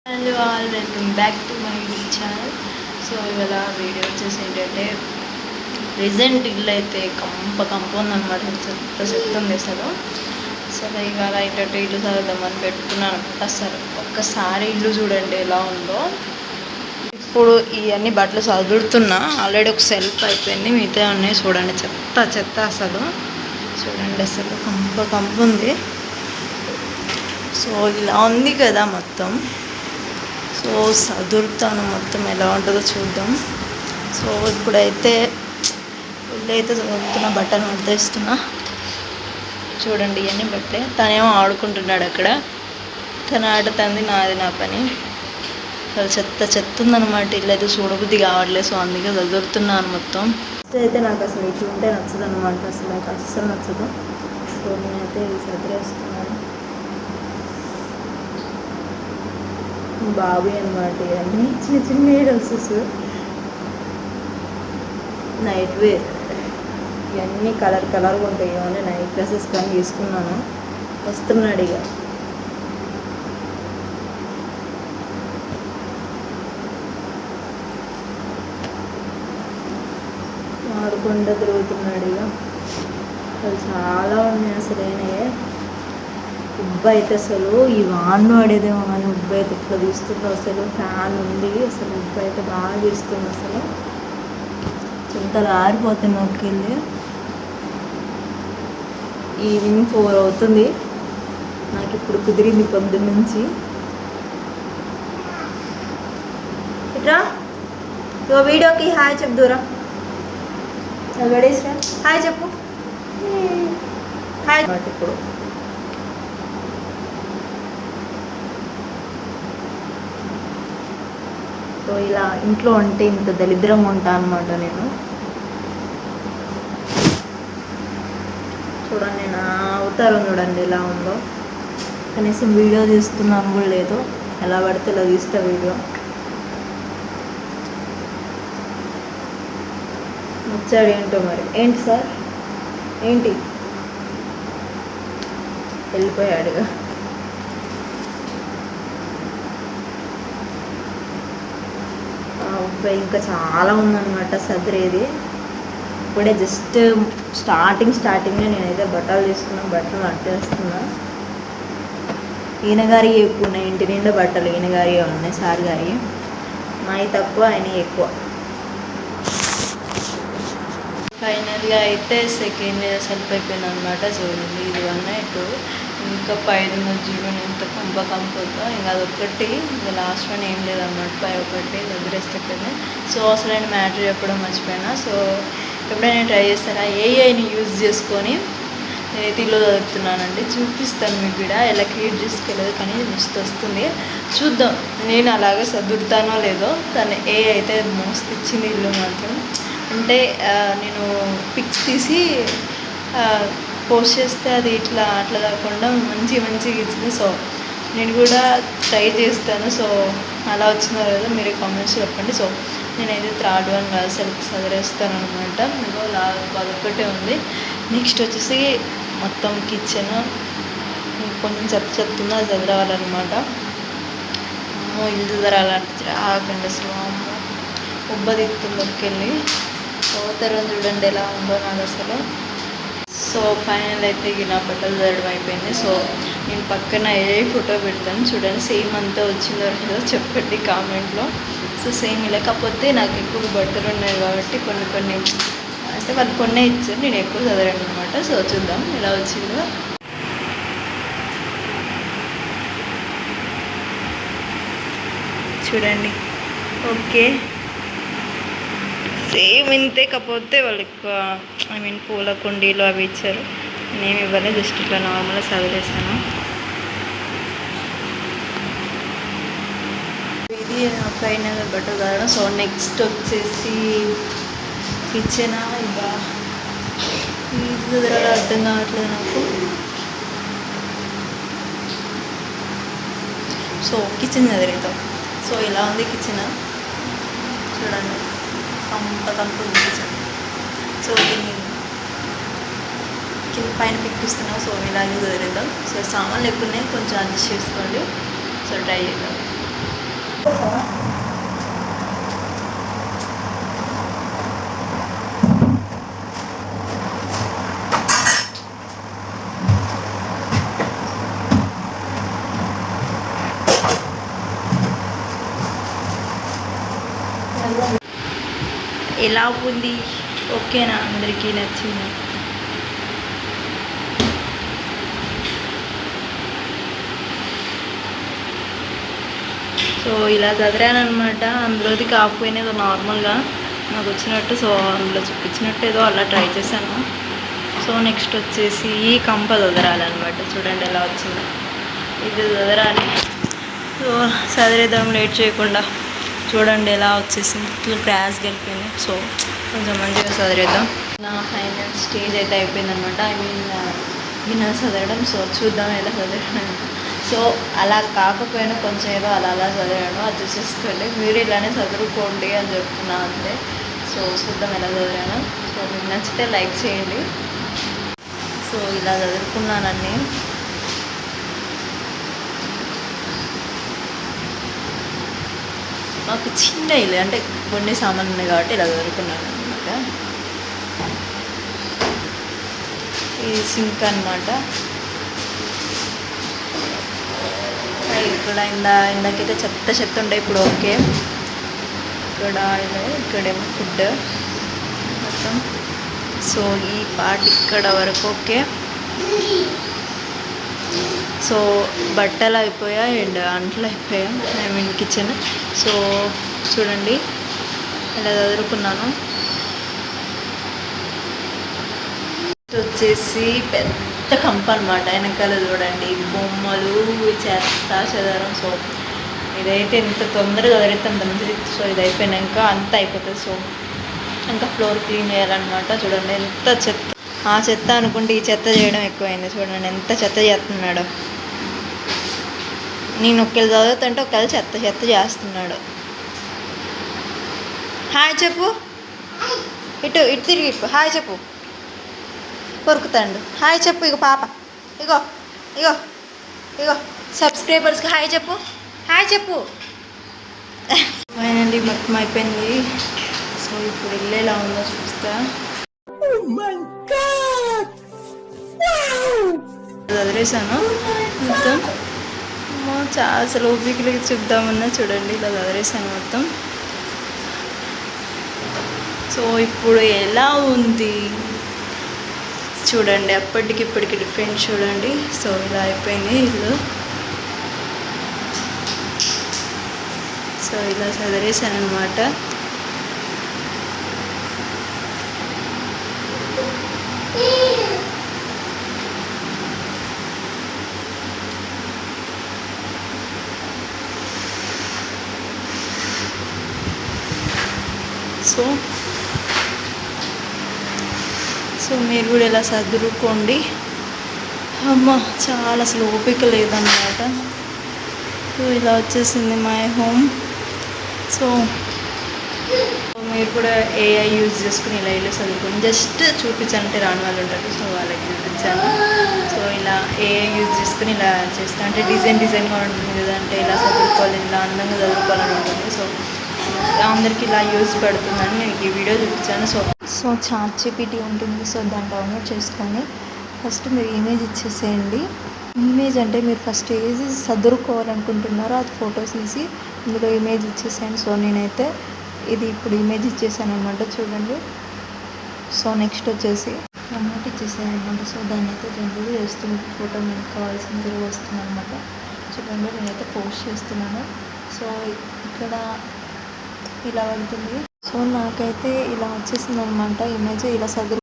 Hello all, welcome back to my YouTube channel. So ఇవాళ video వచ్చేసి ఏంటంటే present ఇల్లు అయితే కంప ఉందన్నమాట. చెత్త ఉంది అసలు. ఇవాళ ఏంటంటే ఇల్లు చదువుదామని పెట్టుకున్నాను అనమాట. అసలు ఒక్కసారి ఇల్లు చూడండి ఎలా ఉందో. ఇప్పుడు ఇవన్నీ బట్టలు చదువుతున్నా. ఆల్రెడీ ఒక సెల్ఫ్ అయిపోయింది, మిగతా ఉన్నాయి చూడండి. చెత్త అసలు చూడండి, అసలు కంప ఉంది. సో ఇలా ఉంది కదా మొత్తం. సో చదువుతాను మొత్తం ఎలా ఉంటుందో చూద్దాం. సో ఇప్పుడైతే చదువుతున్నా, బట్టలు మడతేస్తున్నా. చూడండి ఇవన్నీ బట్టే. తనేమో ఆడుకుంటున్నాడు అక్కడ. తను ఆడుతుంది, నాది నా పని. అసలు చెత్త ఉందన్నమాట. ఇల్లు అయితే చూడబుద్ధి కావట్లేదు. సో అందుకే చదువుతున్నాను మొత్తం. అయితే నాకు అసలు ఇట్లా ఉంటే నచ్చదు అనమాట. అసలు నాకు అస్సలు నచ్చదు. సో నేనైతే చదివేస్తున్నాను. బాబు అనమాట. ఇవన్నీ చిన్న డ్రెస్సెస్, నైట్ వేర్, ఇవన్నీ కలర్గా ఉంటాయి. ఇవన్నీ నైట్ డ్రెస్సెస్ కానీ తీసుకున్నాను. వస్తున్నాడు ఇక. ఆడుకుండా తిరుగుతున్నాడు ఇక. అసలు చాలా ఉన్నాయి అసలు. అయినాయే ఉబ్బు అయితే అసలు ఈ వాన్ను పడేదేమో కానీ ఉబ్బు అయితే ఇట్లా తీస్తుందో అసలు. ఫ్యాన్ ఉంది అసలు. ఉబ్బు అయితే బాగా తీస్తుంది అసలు. చింతలు ఆరిపోతుంది ఒకెళ్ళి. ఈవినింగ్ 4 అవుతుంది. నాకు ఇప్పుడు కుదిరింది పొద్దున్న నుంచి. ఇట్రా ఇగో వీడియోకి హాయ్ చెప్దురా. గడేశ్వర హాయ్ చెప్పు. హాయ్. ఇప్పుడు సో ఇలా ఇంట్లో ఉంటే ఇంత దరిద్రంగా ఉంటా అనమాట నేను. చూడండి నేను అవతారం చూడండి ఎలా ఉందో. కనీసం వీడియో తీస్తున్నాను కూడా లేదు. ఎలా పడితే ఇలా తీస్తా వీడియో. వచ్చాడు ఏంటో మరి. ఏంటి సార్, ఏంటి వెళ్ళిపోయాడుగా. ఇంకా చాలా ఉందన్నమాట సదిరేది. ఇప్పుడే జస్ట్ స్టార్టింగ్లో నేనైతే బట్టలు తీసుకున్నాను. బట్టలు అట్టేస్తున్నా. ఈయన గారి ఎక్కువ ఉన్నాయి. ఇంటి నిండా బట్టలు ఈయన గారి ఉన్నాయి. సార్ గారి మావి తక్కువ, ఆయన ఎక్కువ. ఫైనల్గా అయితే సెకండ్ సెల్ఫ్ అయిపోయింది అనమాట. చూడండి ఇది 1 2 ఇంకా పైన చూడండి ఎంత కంప ఉందో. ఇంకా అదొక్కటి, ఇంకా లాస్ట్ వన్ ఏం లేదన్నమాట. పై ఒకటి దగ్గరేస్తుంది. సో అసలైన మ్యాటర్ చెప్పడం మర్చిపోయినా. సో ఎప్పుడైనా ట్రై చేస్తారా ఏఐని యూజ్ చేసుకొని నేనైతే ఇల్లు చదువుతున్నానండి. చూపిస్తాను మీకు కూడా. ఎలా క్రియేట్ చేసుకోలేదు కానీ మస్తు వస్తుంది. చూద్దాం నేను అలాగే చదువుతానో లేదో. తను ఏ అయితే మస్తు ఇచ్చింది ఇల్లు మాత్రం. అంటే నేను పిక్స్ తీసి పోస్ట్ చేస్తే అది అట్లా కాకుండా మంచిగా ఇచ్చింది. సో నేను కూడా ట్రై చేస్తాను. సో అలా వచ్చిందో లేదో మీరు కామెంట్స్ చెప్పండి. సో నేనైతే 3rd వన్ సెల్ఫ్ చదివేస్తాను అనమాట. ఇంకో అదొక్కటే ఉంది. నెక్స్ట్ వచ్చేసి మొత్తం కిచెన్ కొంచెం చెత్త అది చదరాలన్నమాట. ఇల్లు చదరాలంటే ఆగండి అసలు. ఉబ్బదిత్తుల్లోకి వెళ్ళి తర్వాత చూడండి ఎలా ఉందో నాకు అసలు. సో ఫైనల్ అయితే నా బట్టలు చదవడం అయిపోయింది. సో నేను పక్కన ఏ ఫోటో పెడతాను చూడండి. సేమ్ అంతా వచ్చిందో లేదో చెప్పండి కామెంట్లో. సో సేమ్ లేకపోతే నాకు ఎక్కువ బట్టలు ఉన్నాయి కాబట్టి కొన్ని అంటే వాళ్ళు కొన్నే ఇచ్చారు, నేను ఎక్కువ చదవను అనమాట. సో చూద్దాం ఎలా వచ్చిందో. చూడండి ఓకే సేమ్ ఇంతే. కాకపోతే వాళ్ళు ఎక్కువ పూల కుండీలు అవి ఇచ్చారు. నేనేమి ఇవ్వలేదు, జస్ట్ ఇట్లా నార్మల్గా చదివేసాను. ఇది ఫైనల్ బట్టలు చదవడం. సో నెక్స్ట్ వచ్చేసి కిచెన్. ఇక ఇది చదవడం అర్థం కావట్లేదు నాకు. So kitchen చదివేద్దాం. సో ఇలా ఉంది కిచెన్ చూడండి. కంపు ఉంది కిచెన్. సో దీన్ని కింద పైన పిక్కిస్తున్నాం. సో ఇలాగే చదివేద్దాం. సో సామాన్లు ఎక్కువ ఉన్నాయి, కొంచెం అడ్జస్ట్ చేసుకోండి. సో ట్రై చేద్దాం. ఎలా ఉంది? ఓకేనా? అందరికీ నచ్చింది? సో ఇలా చదివాను అనమాట. అందులోది కాకపోయినా ఏదో నార్మల్గా నాకు వచ్చినట్టు, సో అందులో చూపించినట్టు ఏదో అలా ట్రై చేశాను. సో నెక్స్ట్ వచ్చేసి ఈ కంప చదరాలన్నమాట. చూడండి ఎలా వచ్చిందో, ఇది చదరాలి. సో చదివేద్దాం లేట్ చేయకుండా. చూడండి ఎలా వచ్చేసింది, ఇట్లా క్రాస్ గెలిపోయింది. సో కొంచెం మంచిగా చదివేద్దాం. నా ఫైనల్ స్టేజ్ అయితే అయిపోయిందనమాట. ఐ మీన్ గిన్నె చదవడం. సో చూద్దాం ఎలా చదివాను. సో అలా కాకపోయినా కొంచెం ఏదో అలా అలా చదివాను, అది చూసుకోండి. మీరు ఇలానే చదువుకోండి అని చెప్తున్నా అంతే. సో చూద్దాం ఎలా చదివాను. సో మీకు నచ్చితే లైక్ చేయండి. సో ఇలా చదువుకున్నానని మాకు చిన్న ఇల్లు, అంటే కొన్ని సామాన్లు ఉన్నాయి కాబట్టి ఇలా చదువుకున్నాను అనమాట. ఇది సింక్ అనమాట. ఇక్కడ ఇందాకైతే చెత్త ఉండే, ఇప్పుడు ఓకే. ఇక్కడేమో ఫుడ్ మొత్తం. సో ఈ పార్ట్ ఇక్కడ వరకు ఓకే. సో బట్టలు అయిపోయాయి అండ్ అంట్లు అయిపోయాయి. I mean kitchen. సో చూడండి ఇలా చదువుకున్నాను. వచ్చేసి పెద్ద కంప అనమాట. వెనకాల చూడండి బొమ్మలు, చెత్త చెదరం. సో ఇదైతే ఎంత తొందరగా చదివితే అంత మంచిది. సో ఇది అయిపోయినాక అంత అయిపోతుంది. సో ఇంకా ఫ్లోర్ క్లీన్ చేయాలన్నమాట. చూడండి ఎంత చెత్త, ఆ చెత్త అనుకుంటే ఈ చెత్త చేయడం ఎక్కువైంది. చూడండి ఎంత చెత్త చేస్తున్నాడు. నేను ఒక్కళ్ళు చదువుతుంటే ఒక్కళ్ళు చెత్త చేస్తున్నాడు. హాయ్ చెప్పు, ఇటు తిరిగి హాయ్ చెప్పు. కొరుకుతాడు. హాయ్ చెప్పు. ఇగో పాప, ఇగో ఇగో ఇగో సబ్స్క్రైబర్స్కి హాయ్ చెప్పు. హాయ్ చెప్పు. ఫైనల్లీ మొత్తం అయిపోయింది. సో ఇప్పుడు ఇల్లు ఎలా ఉందో చూస్తా. చదివేశాను మొత్తం. చాలా అసలు ఓపికలు చూద్దామన్నా చూడండి ఇలా చదివేశాను మొత్తం. సో ఇప్పుడు ఎలా ఉంది చూడండి, అప్పటికి ఇప్పటికి డిఫరెంట్ చూడండి. సో ఇలా అయిపోయింది ఇల్లు. సో ఇలా చదివేశాను అనమాట. సో మీరు కూడా ఇలా చదువుకోండి. అమ్మ చాలా అసలు ఓపిక లేదన్నమాట. సో ఇలా వచ్చేసింది మై హోమ్. సో మీరు కూడా ఏఐ యూజ్ చేసుకుని ఇలా ఇల్లు చదువుకొని జస్ట్ చూపించాలంటే రాని వాళ్ళు ఉంటారు. సో వాళ్ళకి చూపించాను. సో ఇలా ఏఐ యూజ్ చేసుకుని ఇలా చేస్తాను. అంటే డిజైన్గా ఉంటుంది కదా, అంటే ఇలా చదువుకోవాలి, ఇలా అందంగా చదువుకోవాలని ఉంటుంది. సో అందరికి ఇలా యూజ్ పడుతుందని నేను ఈ వీడియో చూపించాను. సో చాట్‌జీపీటీ ఉంటుంది. సో దాన్ని డౌన్లోడ్ చేసుకొని ఫస్ట్ మీరు ఇమేజ్ ఇచ్చేసేయండి. ఇమేజ్ అంటే మీరు ఫస్ట్ ఏది చదువుకోవాలనుకుంటున్నారో అది ఫొటోస్ తీసి ఇందులో ఇమేజ్ ఇచ్చేసేయండి. సో నేనైతే ఇది ఇప్పుడు ఇమేజ్ ఇచ్చేసాను అనమాట. చూడండి. సో నెక్స్ట్ వచ్చేసి అమౌంట్ ఇచ్చేసాను అనమాట. సో దాన్ని అయితే జనరల్గా చేస్తుంది. ఫోటో మీకు కావాల్సిన తిరిగి వస్తుంది అనమాట. చూడండి నేనైతే పోస్ట్ చేస్తున్నాను. సో ఇక్కడ ఇలా ఉంటుంది. సో నాకైతే ఇలా వచ్చేసింది అనమాట ఇమేజ్. ఇలా